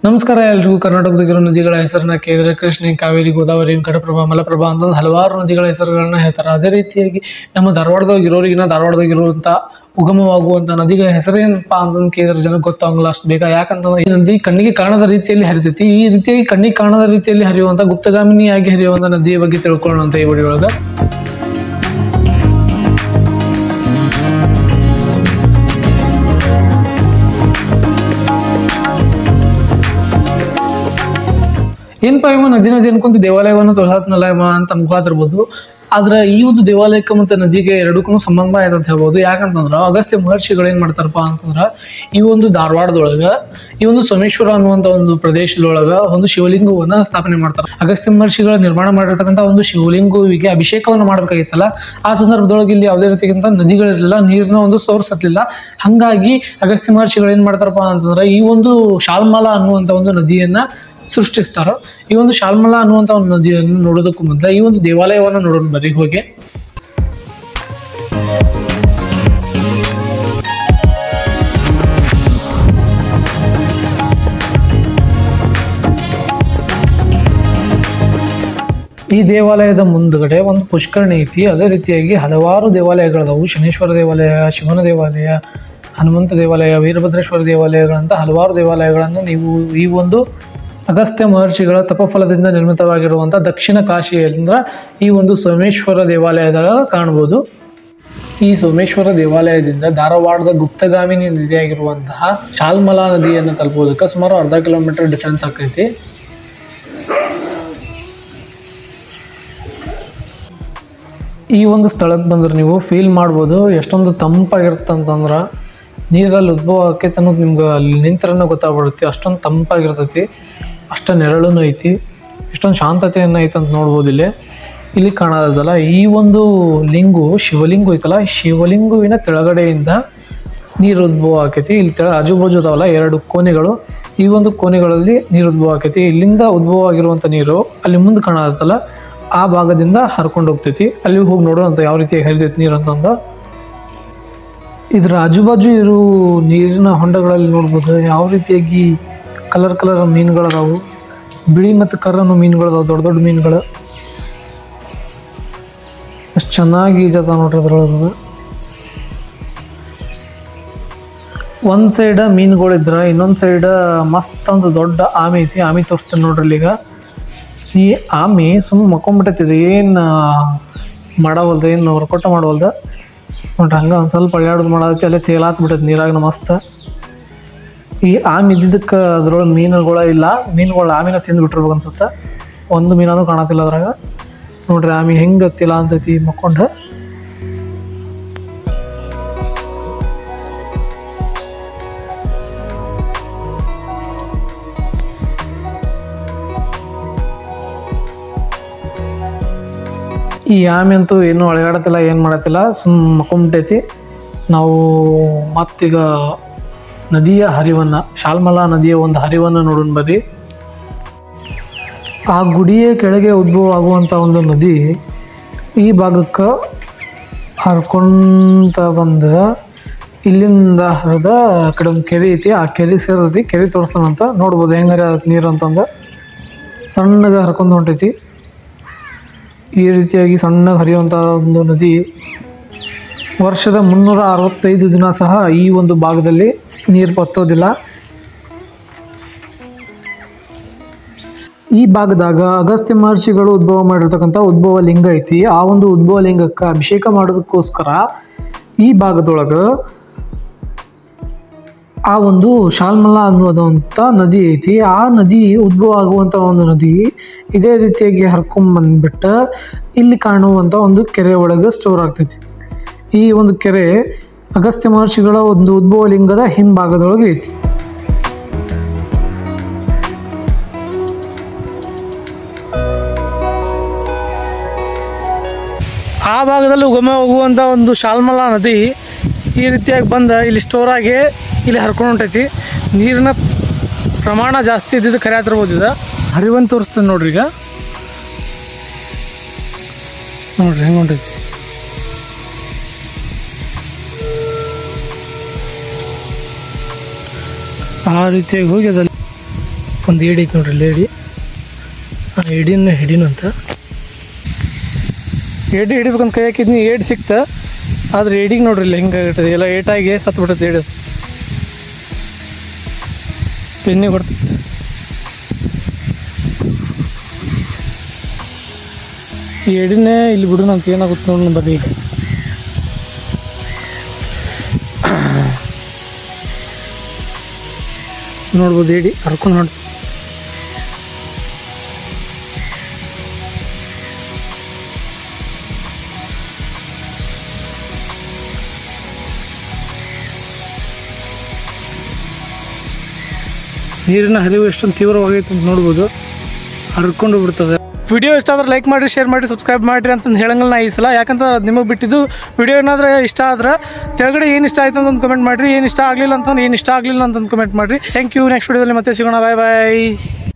ನಮಸ್ಕಾರ ಎಲ್ರಿಗೂ. ಕರ್ನಾಟಕದಾಗಿರೋ ನದಿಗಳ ಹೆಸರನ್ನ ಕೇಳಿದ್ರೆ ಕೃಷ್ಣ, ಕಾವೇರಿ, ಗೋದಾವರಿ, ಘಟಪ್ರಭಾ, ಮಲಪ್ರಭಾ ಅಂತ ಹಲವಾರು ನದಿಗಳ ಹೆಸರುಗಳನ್ನ ಹೇಳ್ತಾರೆ. ಅದೇ ರೀತಿಯಾಗಿ ನಮ್ಮ ಧಾರವಾಡದಾಗಿರುವಂಥ ಉಗಮವಾಗುವಂಥ ನದಿಗಳ ಹೆಸರೇನಪ್ಪಾ ಅಂತಂದು ಕೇಳಿದ್ರೆ ಜನಕ್ಕೆ ಗೊತ್ತಾಗಲ್ಲ ಅಷ್ಟು ಬೇಗ. ಯಾಕಂತಂದ್ರೆ ಈ ನದಿ ಕಣ್ಣಿಗೆ ಕಾಣದ ರೀತಿಯಲ್ಲಿ ಹರಿತೈತಿ. ಈ ರೀತಿಯಾಗಿ ಕಣ್ಣಿಗೆ ಕಾಣದ ರೀತಿಯಲ್ಲಿ ಹರಿಯುವಂಥ ಗುಪ್ತಗಾಮಿನಿಯಾಗಿ ಹರಿಯುವಂಥ ನದಿಯ ಬಗ್ಗೆ ತಿಳ್ಕೊಳ್ಳೋಣ ಅಂತ ಈ ವಿಡಿಯೋ ಒಳಗೆ. ಏನಪ್ಪ ಇವ ನದಿ ಅನ್ಕೊಂತ ದೇವಾಲಯವನ್ನು ತೊಳಹತ್ನಲ್ಲ ಅಂತ ಅನ್ಕೊತಿರ್ಬೋದು. ಆದ್ರೆ ಈ ಒಂದು ದೇವಾಲಯಕ್ಕೆ ಮತ್ತು ನದಿಗೆ ಎರಡಕ್ಕೂ ಸಂಬಂಧ ಆಯ್ತು ಅಂತ ಹೇಳ್ಬೋದು. ಯಾಕಂತಂದ್ರೆ ಅಗಸ್ತ್ಯ ಮಹರ್ಷಿಗಳು ಏನು ಮಾಡ್ತಾರಪ್ಪ ಅಂತಂದ್ರೆ ಈ ಒಂದು ಧಾರವಾಡದೊಳಗೆ ಈ ಒಂದು ಸೋಮೇಶ್ವರ ಅನ್ನುವಂಥ ಒಂದು ಪ್ರದೇಶದೊಳಗೆ ಒಂದು ಶಿವಲಿಂಗವನ್ನು ಸ್ಥಾಪನೆ ಮಾಡ್ತಾರೆ. ಅಗಸ್ತ್ಯ ಮಹರ್ಷಿಗಳು ನಿರ್ಮಾಣ ಮಾಡಿರ್ತಕ್ಕಂಥ ಒಂದು ಶಿವಲಿಂಗುವಿಗೆ ಅಭಿಷೇಕವನ್ನು ಮಾಡಬೇಕಾಗಿತ್ತಲ್ಲ. ಆ ಸಂದರ್ಭದೊಳಗೆ ಇಲ್ಲಿ ಯಾವುದೇ ರೀತಿಗಿಂತ ನದಿಗಳಿರಲಿಲ್ಲ, ನೀರಿನ ಒಂದು ಸೋರ್ಸ್ ಇರಲಿಲ್ಲ. ಹಾಗಾಗಿ ಅಗಸ್ತ್ಯ ಮಹರ್ಷಿಗಳು ಏನು ಮಾಡ್ತಾರಪ್ಪ ಅಂತಂದ್ರೆ ಈ ಒಂದು ಶಾಲ್ಮಲ ಅನ್ನುವಂಥ ಒಂದು ನದಿಯನ್ನ ಸೃಷ್ಟಿಸ್ತಾರ. ಈ ಒಂದು ಶಾಲ್ಮಲಾ ಅನ್ನುವಂಥ ಒಂದು ನದಿಯನ್ನು ನೋಡೋದಕ್ಕೂ ಮೊದಲ ಈ ಒಂದು ದೇವಾಲಯವನ್ನು ನೋಡೋಣ ಬರೀ ಹೋಗಿ. ಈ ದೇವಾಲಯದ ಮುಂದುಗಡೆ ಒಂದು ಪುಷ್ಕರಣಿ ಐತಿ. ಅದೇ ರೀತಿಯಾಗಿ ಹಲವಾರು ದೇವಾಲಯಗಳದಾವು. ಶನೇಶ್ವರ ದೇವಾಲಯ, ಶಿವನ ದೇವಾಲಯ, ಹನುಮಂತ ದೇವಾಲಯ, ವೀರಭದ್ರೇಶ್ವರ ದೇವಾಲಯಗಳಂತ ಹಲವಾರು ದೇವಾಲಯಗಳನ್ನು ನೀವು ಈ ಒಂದು ಅಗಸ್ತ್ಯ ಮಹರ್ಷಿಗಳ ತಪಫಲದಿಂದ ನಿರ್ಮಿತವಾಗಿರುವಂಥ ದಕ್ಷಿಣ ಕಾಶಿಯಿಂದ ಈ ಒಂದು ಸೋಮೇಶ್ವರ ದೇವಾಲಯದಾಗ ಕಾಣ್ಬೋದು. ಈ ಸೋಮೇಶ್ವರ ದೇವಾಲಯದಿಂದ ಧಾರವಾಡದ ಗುಪ್ತಗಾಮಿನಿ ನದಿಯಾಗಿರುವಂತಹ ಶಾಲ್ಮಲಾ ನದಿಯನ್ನು ತಲುಪೋದಕ್ಕೆ ಸುಮಾರು 1/2 ಕಿಲೋಮೀಟರ್ ಡಿಫ್ರೆನ್ಸ್ ಆಗ್ತೈತಿ. ಈ ಒಂದು ಸ್ಥಳಕ್ಕೆ ಬಂದ್ರೆ ನೀವು ಫೀಲ್ ಮಾಡ್ಬೋದು ಎಷ್ಟೊಂದು ತಂಪಾಗಿರ್ತಂತಂದ್ರೆ ನೀರಲ್ಲಿ ಉದ್ಭವ ಆಕೈತೆ ಅನ್ನೋದು ನಿಮ್ಗೆ ಅಲ್ಲಿ ನಿಂತರನ್ನ ಗೊತ್ತಾಗ್ಬಿಡುತ್ತೆ. ಅಷ್ಟೊಂದು ತಂಪಾಗಿರ್ತೈತಿ, ಅಷ್ಟು ನೆರಳು ಐತಿ, ಎಷ್ಟೊಂದು ಶಾಂತತೆಯನ್ನು ಐತೆ ಅಂತ ನೋಡ್ಬೋದು. ಇಲ್ಲಿ ಕಾಣೋದಲ್ಲ ಈ ಒಂದು ಶಿವಲಿಂಗು ಐತಲ್ಲ, ಶಿವಲಿಂಗುವಿನ ಕೆಳಗಡೆಯಿಂದ ನೀರು ಉದ್ಭವ ಆಕೈತಿ. ಇಲ್ಲಿ ಆಜುಬಾಜು ಅದಾವಲ್ಲ 2 ಕೋಣೆಗಳು, ಈ ಒಂದು ಕೋಣೆಗಳಲ್ಲಿ ನೀರು ಉದ್ಭವ ಆಕೈತಿ. ಇಲ್ಲಿಂದ ಉದ್ಭವ ಆಗಿರುವಂಥ ನೀರು ಅಲ್ಲಿ ಮುಂದೆ ಕಾಣೋದಲ್ಲ ಆ ಭಾಗದಿಂದ ಹರ್ಕೊಂಡು ಹೋಗ್ತೈತಿ. ಅಲ್ಲಿ ಹೋಗಿ ನೋಡೋಣ ಯಾವ ರೀತಿಯಾಗಿ ಹರಿತೈತಿ ನೀರು ಅಂತಂದು. ಇದ್ರ ಆಜುಬಾಜು ಇರೋ ನೀರಿನ ಹೊಂಡಗಳಲ್ಲಿ ನೋಡ್ಬೋದು ಯಾವ ರೀತಿಯಾಗಿ ಕಲರ್ ಮೀನುಗಳದಾವು. ಬಿಳಿ ಮತ್ತು ಕರ್ರನ್ನು ಮೀನುಗಳದಾವು, ದೊಡ್ಡ ದೊಡ್ಡ ಮೀನುಗಳು. ಅಷ್ಟು ಚೆನ್ನಾಗಿ ಈಜದ ನೋಡ್ರಿ ಅದ್ರೊಳಗೆ. ಒಂದು ಸೈಡ ಮೀನುಗಳಿದ್ರೆ ಇನ್ನೊಂದು ಸೈಡ ಮಸ್ತ್ ಒಂದು ದೊಡ್ಡ ಆಮೆ ಐತಿ. ಆಮೆ ತೋರಿಸ್ತೇನೆ ನೋಡ್ರಿ. ಈಗ ಈ ಆಮೆ ಸುಮ್ಮನೆ ಮಕ್ಕೊಂಬಿಟ್ಟೈತಿದೆ, ಏನು ಮಾಡವಲ್ದು, ಏನು ವರ್ಕೌಟ ಮಾಡವಲ್ದು ನೋಡ್ರಿ. ಹಂಗೆ ಒಂದು ಸ್ವಲ್ಪ ಅಡ್ಯಾಡೋದು ಮಾಡೈತಿ, ಅಲ್ಲೇ ತೇಲಾತ್ ಬಿಟ್ಟೈತಿ ನೀರಾಗ ಮಸ್ತ್. ಈ ಆಮೆ ಇದ್ದಿದ್ದಕ್ಕೆ ಅದ್ರೊಳಗೆ ಮೀನುಗಳು ಆಮಿನ ತಿಂದುಬಿಟ್ಟಿರ್ಬೇಕು ಅನ್ಸುತ್ತೆ. ಒಂದು ಮೀನೂ ಕಾಣತಿಲ್ಲ ಅದ್ರಾಗ. ನೋಡ್ರಿ ಆಮೆ ಹೆಂಗೆ ತಿಲ್ಲ ಅಂತೈತಿ ಮಕ್ಕೊಂಡು. ಈ ಆಮೆ ಅಂತೂ ಏನೂ ಅಳೆಗಾಡತ್ತಿಲ್ಲ, ಏನು ಮಾಡತ್ತಿಲ್ಲ, ಸುಮ್ಮನೆ ಮಕ್ಕೊಂಬಿಟ್ಟೈತಿ. ನಾವು ಮತ್ತೀಗ ನದಿಯ ಹರಿವನ್ನು, ಶಾಲ್ಮಲಾ ನದಿಯ ಒಂದು ಹರಿವನ್ನು ನೋಡೋಣ ಬರ್ರಿ. ಆ ಗುಡಿಯ ಕೆಳಗೆ ಉದ್ಭವ ಆಗುವಂಥ ಒಂದು ನದಿ ಈ ಭಾಗಕ್ಕೆ ಹರ್ಕೊಂತ ಬಂದು ಇಲ್ಲಿಂದ ಹರಿದ ಕಡೆ ಒಂದು ಕೆರೆ ಐತಿ. ಆ ಕೆರೆಗೆ ಸೇರ್ತೈತಿ. ಕೆರೆ ತೋರಿಸ್ತಾನಂತ ನೋಡ್ಬೋದು ಹೆಂಗಾರ ನೀರು ಅಂತಂದು. ಸಣ್ಣಗೆ ಹರ್ಕೊಂಡು ಹೊಂಟೈತಿ. ಈ ರೀತಿಯಾಗಿ ಸಣ್ಣಗೆ ಹರಿಯುವಂಥ ಒಂದು ನದಿ. ವರ್ಷದ 365 ದಿನ ಸಹ ಈ ಒಂದು ಭಾಗದಲ್ಲಿ ನೀರು ಬತ್ತೋದಿಲ್ಲ. ಈ ಭಾಗದಾಗ ಅಗಸ್ತ್ಯ ಮಹರ್ಷಿಗಳು ಉದ್ಭವ ಮಾಡಿರ್ತಕ್ಕಂಥ ಉದ್ಭವ ಲಿಂಗ ಐತಿ. ಆ ಒಂದು ಉದ್ಭವ ಲಿಂಗಕ್ಕೆ ಅಭಿಷೇಕ ಮಾಡೋದಕ್ಕೋಸ್ಕರ ಈ ಭಾಗದೊಳಗೆ ಆ ಒಂದು ಶಾಲ್ಮಲಾ ಅನ್ನುವಂಥ ನದಿ ಐತಿ. ಆ ನದಿ ಉದ್ಭವ ಆಗುವಂಥ ಒಂದು ನದಿ ಇದೇ ರೀತಿಯಾಗಿ ಹರ್ಕೊಂಡ್ಬಂದ್ಬಿಟ್ಟು ಇಲ್ಲಿ ಕಾಣುವಂಥ ಒಂದು ಕೆರೆ ಒಳಗೆ ಸ್ಟೋರ್ ಆಗ್ತೈತಿ. ಈ ಒಂದು ಕೆರೆ ಅಗಸ್ತ್ಯ ಮಹರ್ಷಿಗಳ ಒಂದು ಉದ್ಭವ ಲಿಂಗದ ಹಿಂಭಾಗದೊಳಗೆ ಐತಿ. ಆ ಭಾಗದಲ್ಲಿ ಉಗಮ ಹೋಗುವಂಥ ಒಂದು ಶಾಲ್ಮಲಾ ನದಿ ಈ ರೀತಿಯಾಗಿ ಬಂದು ಇಲ್ಲಿ ಸ್ಟೋರ್ ಆಗಿ ಇಲ್ಲಿ ಹರ್ಕೊಂಡು ಹೊಂಟೈತಿ. ನೀರಿನ ಪ್ರಮಾಣ ಜಾಸ್ತಿ ಇದ್ದಿದ್ದು ಖರೆ ಆಗಿರ್ಬೋದು. ಇದು ಹರಿವನ್ನು ತೋರಿಸ್ತೇನೆ ನೋಡ್ರಿ. ಈಗ ನೋಡ್ರಿ ಹೆಂಗೆ ಹೊಂಟೈತಿ. ಆ ರೀತಿಯಾಗಿ ಹೋಗಿ ಅದಲ್ಲಿ ಒಂದು ಏಡಿ ಐತೆ ನೋಡ್ರಿ, ಇಲ್ಲಿ ಏಡಿ. ಹಿಡಿನು ಅಂತ ಏಡಿ ಹಿಡಿಬೇಕಂತ ಕೈ ಹಾಕಿದ್ನಿ, ಏಡಿ ಸಿಕ್ತ. ಆದ್ರೆ ಏಡಿಗೆ ನೋಡ್ರಿ ಇಲ್ಲಿ ಹಿಂಗಾಗಿರ್ತದೆ, ಎಲ್ಲ ಏಟಾಗಿ ಸತ್ಬಿಟ್ಟೈತೆ ಏಡಿ. ಬೆನ್ನಿ ಕೊಡ್ತೈತೆ. ಈ ಏಡಿನೇ ಇಲ್ಲಿ ಬಿಡೋಣ ಅಂತ ಏನಾಗುತ್ತೆ ನೋಡೋಣ ಬರ್ರಿ. ನೋಡ್ಬೋದು ಏಡಿ ಹರ್ಕೊಂಡು ನೋಡಿ. ನೀರಿನ ಹರಿವು ಎಷ್ಟೊಂದು ತೀವ್ರವಾಗೈತೆ ಅಂತ ನೋಡ್ಬೋದು, ಹರ್ಕೊಂಡು ಬಿಡ್ತದೆ. ವಿಡಿಯೋ ಇಷ್ಟ ಆದ್ರೆ ಲೈಕ್ ಮಾಡಿರಿ, ಶೇರ್ ಮಾಡಿ, ಸಬ್ಸ್ಕ್ರೈಬ್ ಮಾಡಿರಿ ಅಂತಂದು ಹೇಳಂಗಿಲ್ಲ ನಾ ಈ ಸಲ. ಯಾಕಂದ್ರೆ ಅದು ನಿಮಗೆ ಬಿಟ್ಟಿದ್ದು. ವಿಡಿಯೋ ಏನಾದರೂ ಇಷ್ಟ ಆದ್ರೆ ಕೆಳಗಡೆ ಏನು ಇಷ್ಟ ಆಯ್ತು ಅಂತಂದು ಕಮೆಂಟ್ ಮಾಡಿರಿ, ಏನು ಇಷ್ಟ ಆಗಲಿಲ್ಲ ಅಂತಂದು ಏನು ಇಷ್ಟ ಆಗಲಿಲ್ಲ ಅಂತಂದು ಕಮೆಂಟ್ ಮಾಡಿರಿ. Thank you. ನೆಕ್ಸ್ಟ್ ವಿಡಿಯೋದಲ್ಲಿ ಮತ್ತೆ ಸಿಗೋಣ. ಬಾಯ್ ಬಾಯ್.